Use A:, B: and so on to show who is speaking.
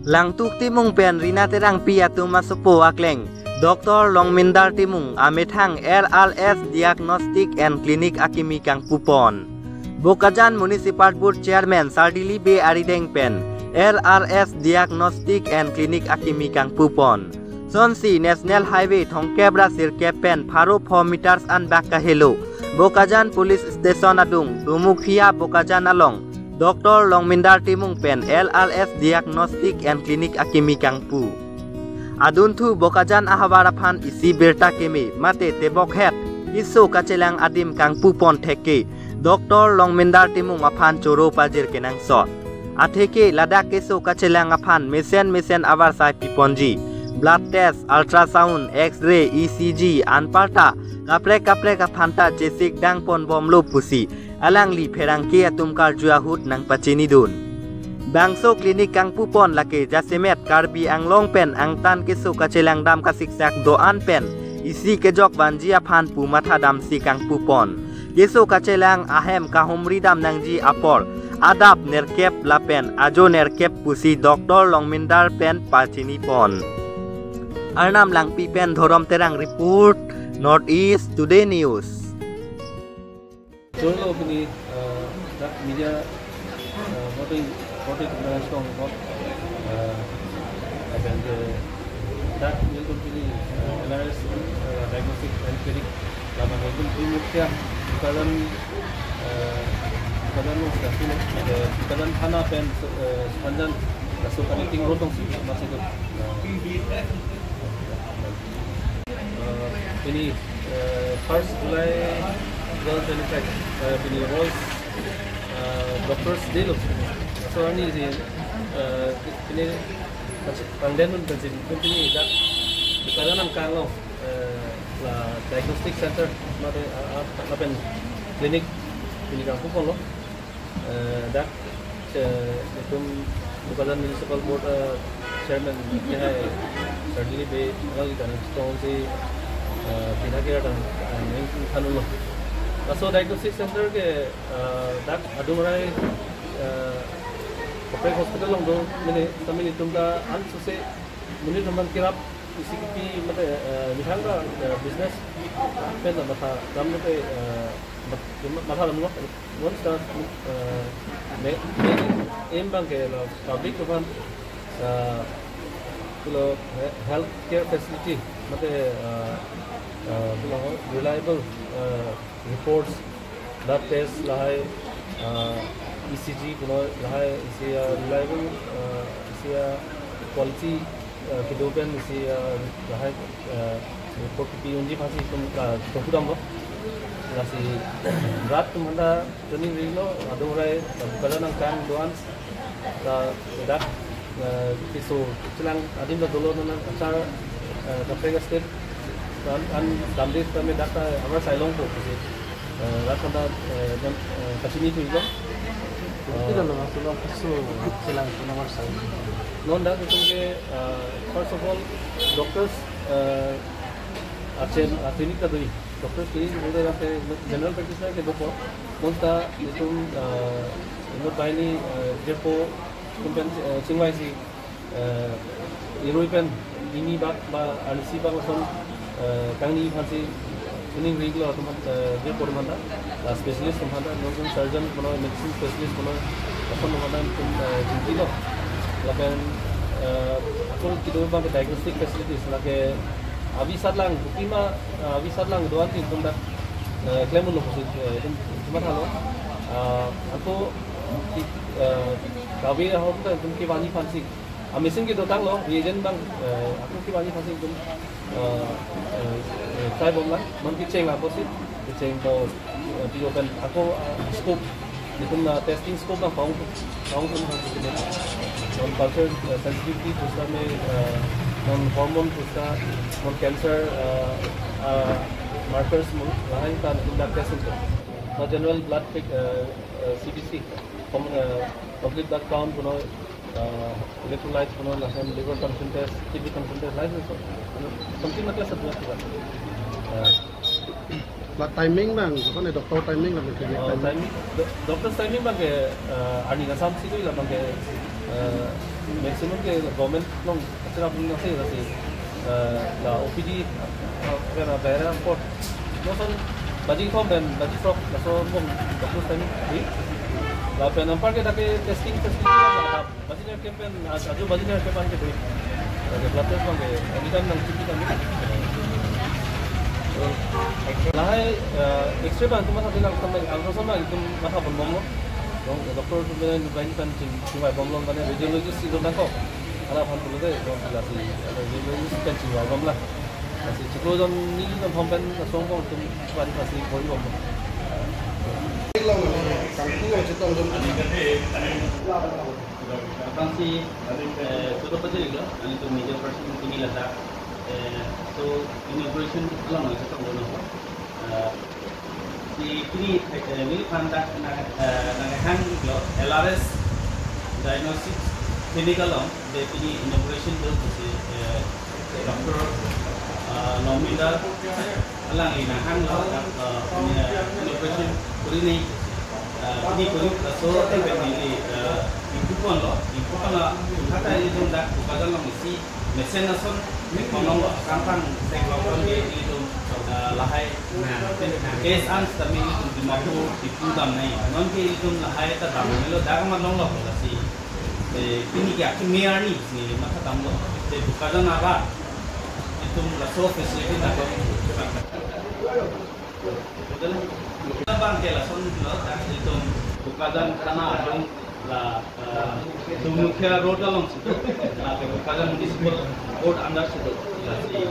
A: Langtuk timung pen rina terang piatu masupo akleng. Dr. Longmindar timung amethang RLS Diagnostic and Clinic Akimi Kang Pupon. Bokajan Municipal Board Chairman Sardili B Arideng pen RLS Diagnostic and Clinic Akimi Kang Pupon. Sonsi National Highway Thongkebra Sirkep pen Pharo 4 meters an baka hello. Bokajan Police Station adung Dumukhia Bokajan along. Dr. Longmindar timung pen LLS Diagnostic and Clinic Akimi Kang Pu. Aduntu Bokajan ahawaraphan isi berta kemi mate tebok het isu kacelang adim Kang Pu pon theke Dr. Longmindar timung aphan choro pajir kenang sot. Atheke ladak kesu kacelang aphan mesen avar sai piponji. Blood test, ultrasound, X-ray, ECG, anparta kapre kaphanta jesik dang pon bomlo pusi. Alang li perangke atumkar juahut nang pacini dun. Bangso klinik Kang Pupon lake jasemet karbi anglong pen angtan kesu kacelang dam kasiksak doan pen isi kejok banji aphan pu matha dam si Kang Pupon. Kesu kacelang ahem kahumri dam nangji apor adap nerkep lapen ajo nerkep pusi Dr. Longmindar pen pacini pon. Arnam lang pi pen thorom terang report Northeast Today News.
B: Solo ini media voting strong vote dan that will company LRS diagnostic and clinic lama itu mukia kalan hana pen panjang masuk connecting road dong masih itu ini 1st July 2025 ini World Doctors Day loh. So ini pangdenun pensin ini dak di kalangan kalau la diagnostic center apa klinik Kang Pupon loh. Dak itu bukan municipal board chairman ini hai Sardili Bay lagi kan stone si pinakira dan kanun loh. So diagnostic center ke dak adumrai Kopek hospital long do mene kami ni tumda an suse mene teman kirap isi kipi mate mithanga business pen da matha dam mate matha dam lo one star me aim bang ke public to ban kulo health care facility mate kulo reliable reports blood test lahai ECG kuno lahai isi reliable isi quality kedopen isi lahai report ki unji phasi tum ka tokudam lo nasi rat tumanda training rilo adurai kalanang kan doan ta dak kiso chilang adim da dolo nan achar kapega state an damde tame dakta amar sailong ko kisi rat kanda kasini tu ilo tidak loh masalah kasus silang nomor saya. Non dah itu ke first of all doctors achen klinik tadi doctors ini udah sampai general practitioner ke dokter. Monsta itu menurut saya ini jepo kumpen cingwai si European ini bak alisi bak langsung kami masih ini regular teman dia teman dah spesialis teman dah non surgeon mana medicine spesialis mana apa teman dah jadi loh lakukan aku kita bang diagnostic facilities lakukan abisat lang bukima abisat lang doan tim teman dah claim loh posisi cuma halo aku kami harus kita mungkin wani fancy mesin kita tang loh reagent bang aku mungkin wani fancy tu saya boleh mungkin ceng apa sih ceng bau di open aku scope itu testing scope lah found pun non culture sensitivity pusat में non hormone pusat non cancer markers lain kan blood test itu general blood CBC complete blood count puno electrolytes puno lahan liver function test kidney function test lain itu something macam sebuah juga
C: timing bang, kan ada dokter timing lah
B: timing, dokter timing bang ke ani nasam sih tu lah bang ke maximum ke government long acara pun nasi la OPD kena daerah port noson bagi form dan bagi frog so bom terus tadi la penampar ke take testing la bagi campaign aju bagi campaign ke beri blood test bang anytime nang cuti kami lahai X-ray bang tu masa bilang sampai ultrasound bang itu masa bom dong dokter tu bilang banyak kan cuma bom kan radiologist itu nak kok ala phan dulu deh dong lasi radiologist kan cuma bom lah masih cukup dong ni dong pempen song bom tu cuma di masih boleh bom
D: Vakansi sudah betul juga, ini tu major person ini lada. So inauguration alam lagi kita boleh nampak. Di ini pandak nangahan LRS diagnostics clinical om. Di ini inauguration tu si Dr. Nomindar alang ini nangahan inauguration kuri ni. Ini kuri so ini Ipupon lo, kata itu dah bukan lo mesti mesin nason, kalau kampang sekelopon dia itu lahai, case ans tapi itu di mampu dipudam naik, non ke itu lahai tak tahu melo dah kaman lo lah si, ini kaya kimia ni masa tamu lo, bukan apa, itu lah so facility nak betul, kita bang ke lah son lo, itu bukan karena ada la Dumukya road along situ, la Bukajan municipal road under situ, la si